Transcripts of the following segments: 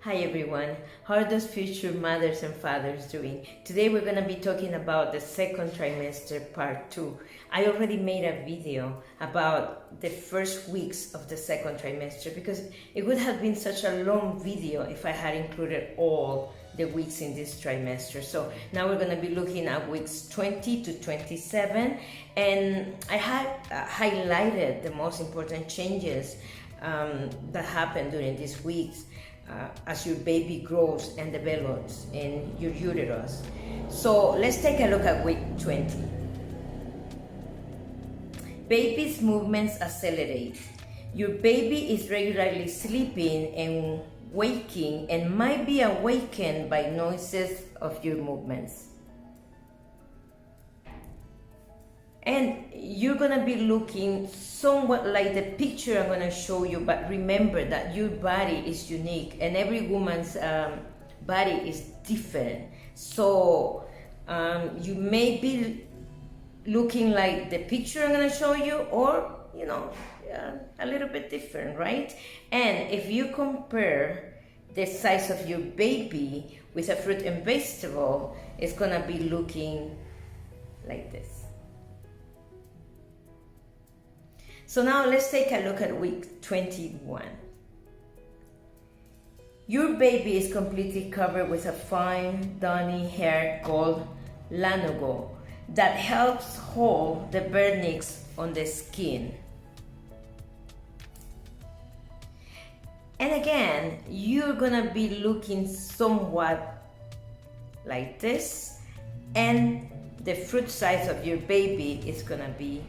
Hi everyone, how are those future mothers and fathers doing? Today we're going to be talking about the second trimester part 2. I already made a video about the first weeks of the second trimester because it would have been such a long video if I had included all the weeks in this trimester. So now we're going to be looking at weeks 20 to 27, and I had highlighted the most important changes that happen during these weeks. As your baby grows and develops in your uterus. So let's take a look at week 20. Baby's movements accelerate. Your baby is regularly sleeping and waking and might be awakened by noises of your movements. And you're gonna be looking somewhat like the picture I'm gonna show you, but remember that your body is unique and every woman's body is different. So you may be looking like the picture I'm gonna show you, or a little bit different, right? And if you compare the size of your baby with a fruit and vegetable, it's gonna be looking like this. So now let's take a look at week 21. Your baby is completely covered with a fine, downy hair called lanugo that helps hold the vernix on the skin. And again, you're gonna be looking somewhat like this, and the fruit size of your baby is gonna be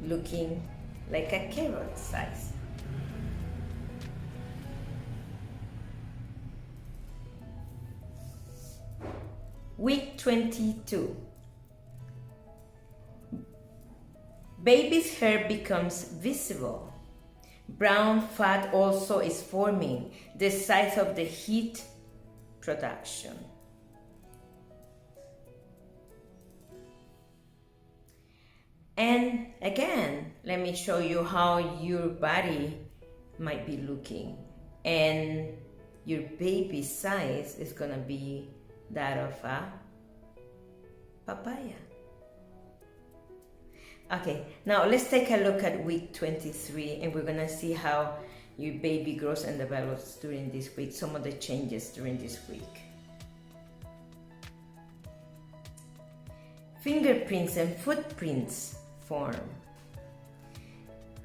looking like a carrot size. Week 22. Baby's hair becomes visible. Brown fat also is forming, the size of the heat production. And again, let me show you how your body might be looking. And your baby's size is gonna be that of a papaya. Okay, now let's take a look at week 23, and we're gonna see how your baby grows and develops during this week, some of the changes during this week. Fingerprints and footprints form.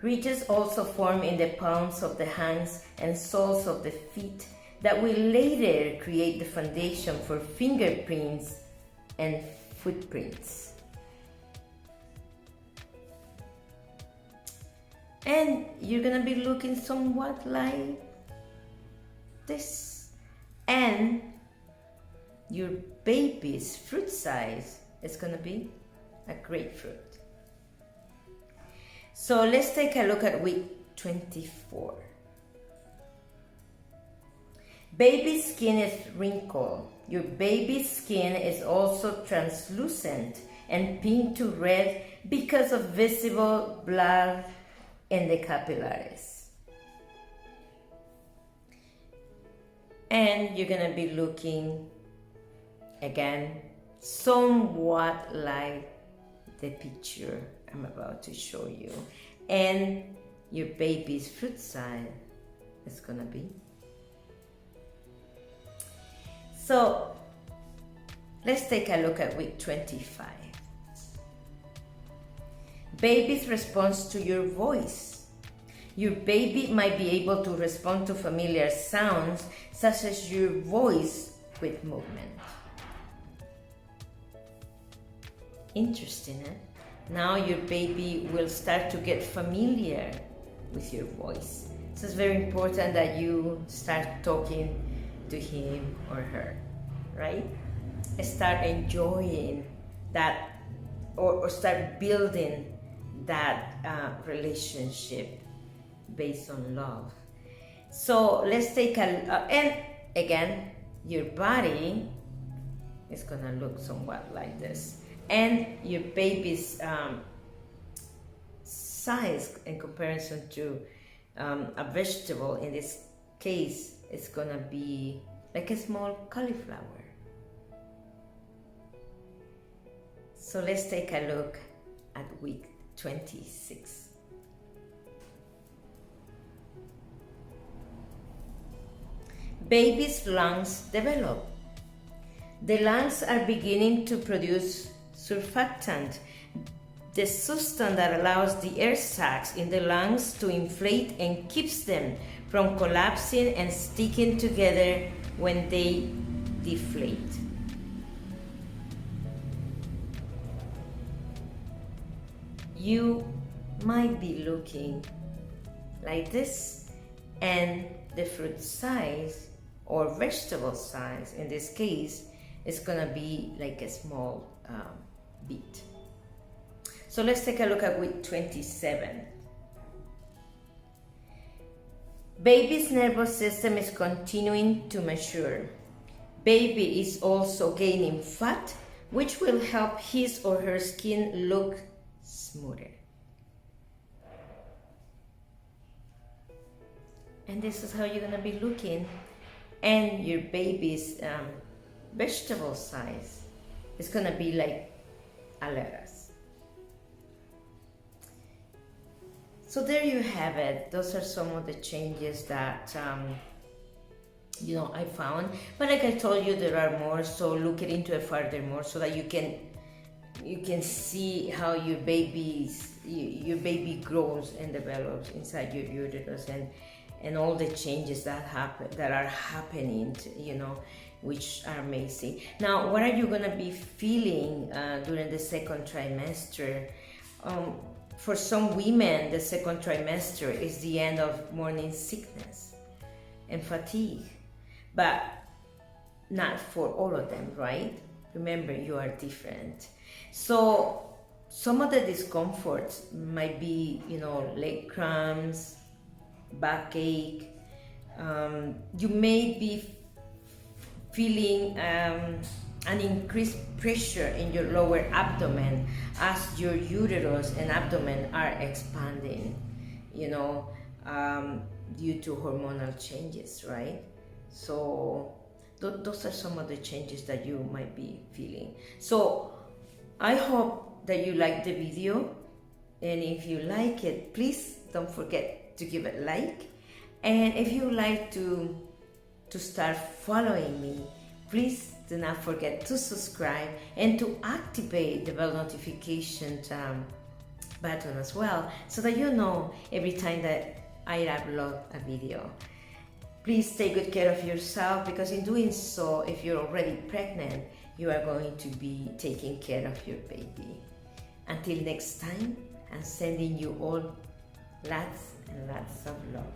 Ridges also form in the palms of the hands and soles of the feet that will later create the foundation for fingerprints and footprints. And you're gonna be looking somewhat like this. And your baby's fruit size is gonna be a grapefruit. So let's take a look at week 24. Baby's skin is wrinkled. Your baby's skin is also translucent and pink to red because of visible blood in the capillaries. And you're gonna be looking, again, somewhat like the picture I'm about to show you. And your baby's fruit size is gonna be. So let's take a look at week 25. Baby's response to your voice. Your baby might be able to respond to familiar sounds such as your voice with movement. Interesting, eh? Now your baby will start to get familiar with your voice. So it's very important that you start talking to him or her, right? Start enjoying that, or start building that relationship based on love. So let's take and again, your body is gonna look somewhat like this. And your baby's size in comparison to a vegetable, in this case, it's gonna be like a small cauliflower. So let's take a look at week 26. Baby's lungs develop. The lungs are beginning to produce surfactant, the substance that allows the air sacs in the lungs to inflate and keeps them from collapsing and sticking together when they deflate. You might be looking like this, and the fruit size or vegetable size in this case is gonna be like a small beet. So let's take a look at week 27. Baby's nervous system is continuing to mature. Baby is also gaining fat, which will help his or her skin look smoother. And this is how you're gonna be looking, and your baby's vegetable size is gonna be like a lettuce. So there you have it. Those are some of the changes that I found. But like I told you, there are more. So look it into it further more so that you can see how your baby grows and develops inside your uterus, and all the changes that are happening, which are amazing. Now, what are you gonna be feeling during the second trimester? For some women, the second trimester is the end of morning sickness and fatigue, but not for all of them, right? Remember, you are different. So some of the discomforts might be, leg cramps, backache. You may be feeling an increased pressure in your lower abdomen as your uterus and abdomen are expanding, due to hormonal changes, right? So those are some of the changes that you might be feeling. So I hope that you like the video, and if you like it, please don't forget to give it a like. And if you like to start following me, please do not forget to subscribe and to activate the bell notification button as well, so that you know every time that I upload a video. Please take good care of yourself, because in doing so, if you're already pregnant, you are going to be taking care of your baby. Until next time, I'm sending you all lots and lots of love.